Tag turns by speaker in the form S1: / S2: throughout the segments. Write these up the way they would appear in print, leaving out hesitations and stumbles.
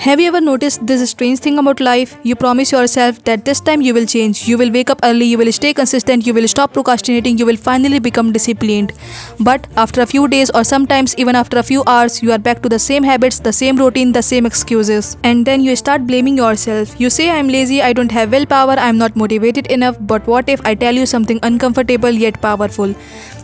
S1: Have you ever noticed this strange thing about life? You promise yourself that this time you will change, you will wake up early, you will stay consistent, you will stop procrastinating, you will finally become disciplined. But after a few days or sometimes even after a few hours, you are back to the same habits, the same routine, the same excuses. And then you start blaming yourself. You say, I'm lazy, I don't have willpower, I'm not motivated enough, but what if I tell you something uncomfortable yet powerful?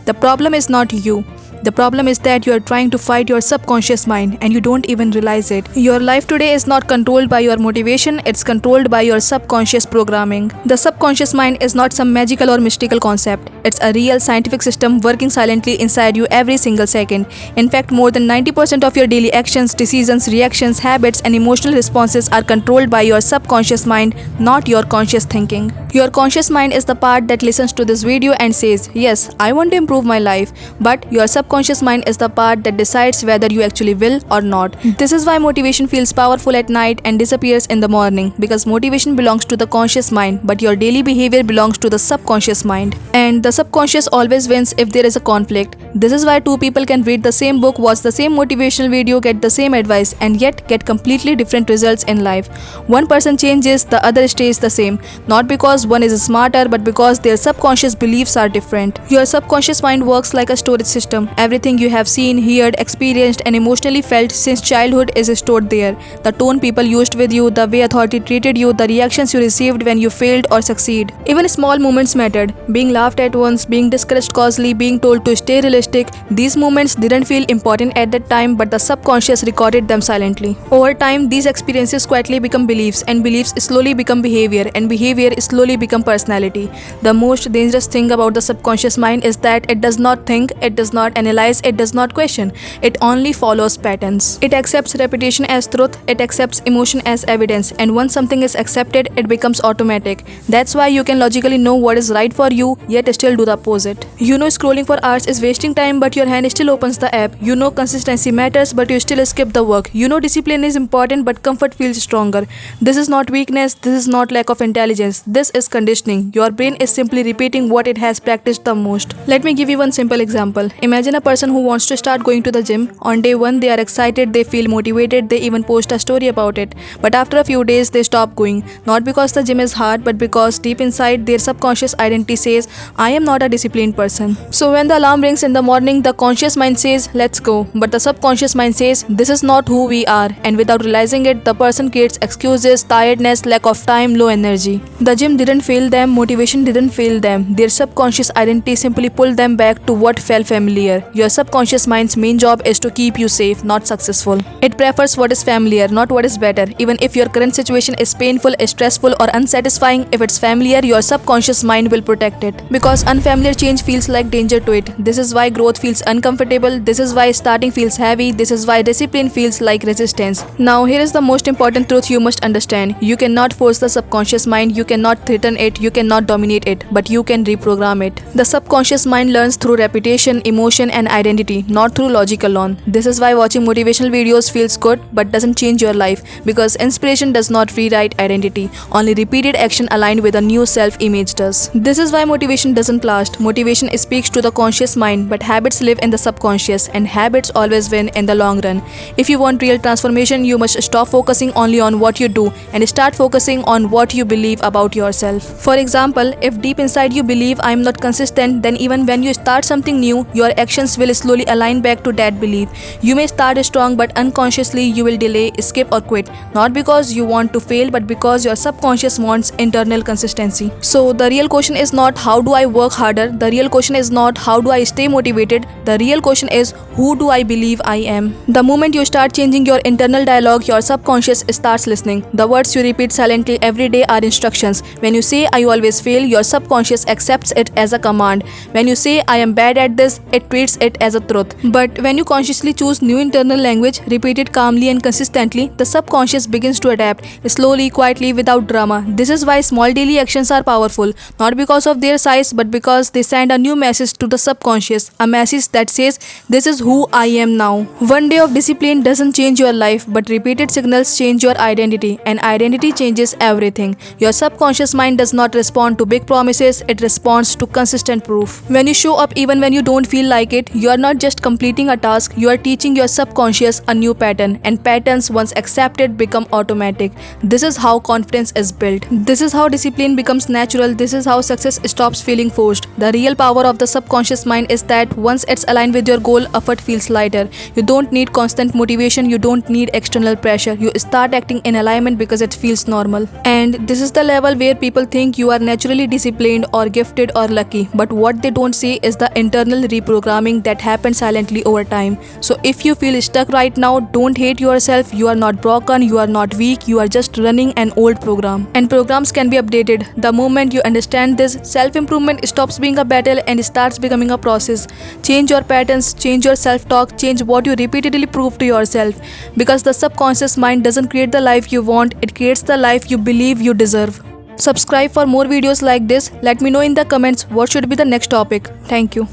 S1: The problem is not you. The problem is that you are trying to fight your subconscious mind and you don't even realize it. Your life today is not controlled by your motivation, it's controlled by your subconscious programming. The subconscious mind is not some magical or mystical concept. It's a real scientific system working silently inside you every single second. In fact, more than 90% of your daily actions, decisions, reactions, habits, and emotional responses are controlled by your subconscious mind, not your conscious thinking. Your conscious mind is the part that listens to this video and says, yes, I want to improve my life, but your subconscious mind is the part that decides whether you actually will or not. This is why motivation feels powerful at night and disappears in the morning, because motivation belongs to the conscious mind, but your daily behavior belongs to the subconscious mind. And the subconscious always wins if there is a conflict. This is why two people can read the same book, watch the same motivational video, get the same advice, and yet get completely different results in life. One person changes, the other stays the same, not because one is smarter, but because their subconscious beliefs are different. Your subconscious mind works like a storage system. Everything you have seen, heard, experienced, and emotionally felt since childhood is stored there. The tone people used with you, the way authority treated you, the reactions you received when you failed or succeed. Even small moments mattered. Being laughed at once, being discouraged causally, being told to stay realistic. These moments didn't feel important at that time, but the subconscious recorded them silently. Over time, these experiences quietly become beliefs, and beliefs slowly become behavior, and behavior slowly become personality. The most dangerous thing about the subconscious mind is that it does not think, it does not analyze, it does not question. It only follows patterns. It accepts repetition as truth, it accepts emotion as evidence, and once something is accepted, it becomes automatic. That's why you can logically know what is right for you, yet still do the opposite. You know scrolling for hours is wasting time, but your hand still opens the app. You know consistency matters, but you still skip the work. You know discipline is important, but comfort feels stronger. This is not weakness, this is not lack of intelligence. This is conditioning. Your brain is simply repeating what it has practiced the most. Let me give you one simple example. Imagine a person who wants to start going to the gym. On day 1, they are excited, they feel motivated, they even post a story about it. But after a few days, they stop going. Not because the gym is hard, but because deep inside, their subconscious identity says, I am not a disciplined person. So when the alarm rings in the morning, the conscious mind says, let's go. But the subconscious mind says, this is not who we are. And without realizing it, the person creates excuses, tiredness, lack of time, low energy. The gym didn't fail them, motivation didn't fail them. Their subconscious identity simply pulled them back to what felt familiar. Your subconscious mind's main job is to keep you safe, not successful. It prefers what is familiar, not what is better. Even if your current situation is painful, stressful, or unsatisfying, if it's familiar, your subconscious mind will protect it. Because unfamiliar change feels like danger to it. This is why growth feels uncomfortable. This is why starting feels heavy. This is why discipline feels like resistance. Now, here is the most important truth you must understand. You cannot force the subconscious mind. You cannot threaten it. You cannot dominate it. But you can reprogram it. The subconscious mind learns through repetition, emotion, and identity, not through logic alone. This is why watching motivational videos feels good but doesn't change your life, because inspiration does not rewrite identity. Only repeated action aligned with a new self-image does. This is why motivation doesn't last. Motivation speaks to the conscious mind, but habits live in the subconscious, and habits always win in the long run. If you want real transformation, you must stop focusing only on what you do and start focusing on what you believe about yourself. For example, if deep inside you believe I am not consistent, then even when you start something new, your actions will slowly align back to that belief. You may start strong, but unconsciously you will delay, skip, or quit. Not because you want to fail, but because your subconscious wants internal consistency. So the real question is not how do I work harder? The real question is not how do I stay motivated? The real question is who do I believe I am? The moment you start changing your internal dialogue, your subconscious starts listening. The words you repeat silently every day are instructions. When you say I always fail, your subconscious accepts it as a command. When you say I am bad at this, it treats it as a truth. But when you consciously choose new internal language, repeat it calmly and consistently, the subconscious begins to adapt, slowly, quietly, without drama. This is why small daily actions are powerful, not because of their size, but because they send a new message to the subconscious, a message that says, this is who I am now. One day of discipline doesn't change your life, but repeated signals change your identity, and identity changes everything. Your subconscious mind does not respond to big promises, it responds to consistent proof. When you show up even when you don't feel like it, wait, you are not just completing a task, you are teaching your subconscious a new pattern, and patterns once accepted become automatic. This is how confidence is built. This is how discipline becomes natural. This is how success stops feeling forced. The real power of the subconscious mind is that once it's aligned with your goal, effort feels lighter. You don't need constant motivation, you don't need external pressure. You start acting in alignment because it feels normal. And this is the level where people think you are naturally disciplined or gifted or lucky, but what they don't see is the internal reprogramming that happens silently over time. So if you feel stuck right now, don't hate yourself. You are not broken, you are not weak, you are just running an old program. And programs can be updated. The moment you understand this, self-improvement stops being a battle and starts becoming a process. Change your patterns, change your self-talk, change what you repeatedly prove to yourself. Because the subconscious mind doesn't create the life you want, it creates the life you believe you deserve. Subscribe for more videos like this. Let me know in the comments what should be the next topic. Thank you.